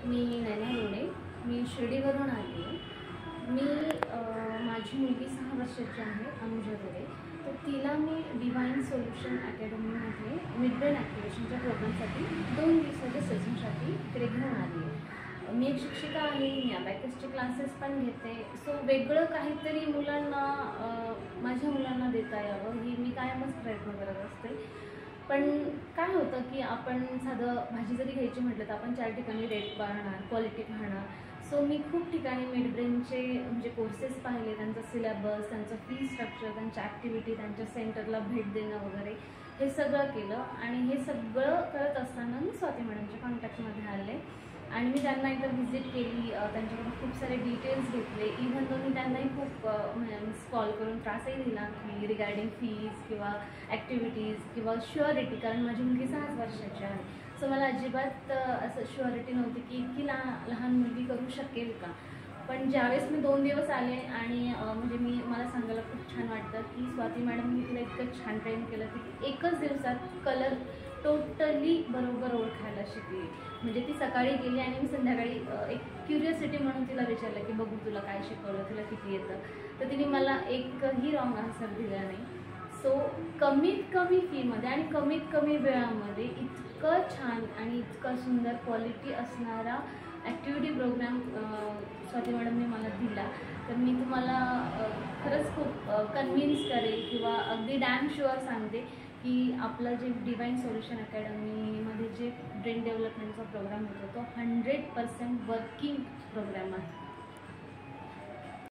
मी नैना रोडे, मी शिर्डीवरून आली आहे. माझी मुलगी 6 वर्षाची आहे, अनुजा रोडे. तर तिला मी डिवाइन सोल्युशन अकॅडमीमध्ये मिड ब्रेन ॲक्टिव्हेशनच्या प्रोग्रामसाठी 2 दिवसाच्या सेशनसाठी इकडे घेऊन आली आहे. मी एक शिक्षिका आहे, मी अबॅकसचे क्लासेस पण घेते. सो वेगळं काहीतरी मुलांना माझ्या मुलांना देता यावं ही मी कायमच प्रयत्न करत असते. पण काय होतं की आपण साधं भाजी जरी घ्यायची म्हटलं तर आपण 4 ठिकाणी रेट पाहणार, क्वालिटी पाहणार. सो मी खूप ठिकाणी मिड ब्रेनचे म्हणजे कोर्सेस पाहिले, त्यांचा सिलेबस, त्यांचं फी स्ट्रक्चर, त्यांच्या ॲक्टिव्हिटी, त्यांच्या सेंटरला भेट देणं वगैरे हे सगळं केलं. आणि हे सगळं करत असताना मी स्वाती मॅडमच्या कॉन्टॅक्टमध्ये आले आणि मी त्यांना एकदा व्हिजिट केली. त्यांच्याकडून खूप सारे डिटेल्स घेतले. इव्हन तो मी त्यांनाही खूप कॉल करून त्रासही दिला की रिगार्डिंग फीज किंवा ॲक्टिव्हिटीज किंवा शुअरिटी, कारण माझी मुलगी 6 वर्षाची आहे. सो मला अजिबात असं शुअरिटी नव्हती की इतकी लहान मुलगी करू शकेल का. पण ज्यावेळेस मी 2 दिवस आले आणि म्हणजे मला सांगायला खूप छान वाटतं की स्वाती मॅडमनी तिला इतकं छान ट्रेन केलं की एकच दिवसात कलर टोटली बरोबर ओळखायला शिकली. म्हणजे ती सकाळी गेली आणि मी संध्याकाळी एक क्युरियोसिटी म्हणून तिला विचारलं की बघू तुला काय शिकवलं, तुला किती येतं. तर तिने मला एकही रॉंग आन्सर दिला नाही. सो कमीत कमी फीमध्ये आणि कमीत कमी वेळामध्ये इतकं छान आणि इतकं सुंदर क्वालिटी असणारा ॲक्टिव्हिटी प्रोग्राम स्वाती मॅडमने मला दिला. तर मी तुम्हाला खरंच खूप कन्व्हिन्स करेल किंवा अगदी डॅम शुअर सांगते की आपलं जे डिवाइन सोल्युशन अकॅडमीमध्ये जे ब्रेन डेव्हलपमेंटचा प्रोग्राम होतो तो 100% वर्किंग प्रोग्राम आहे.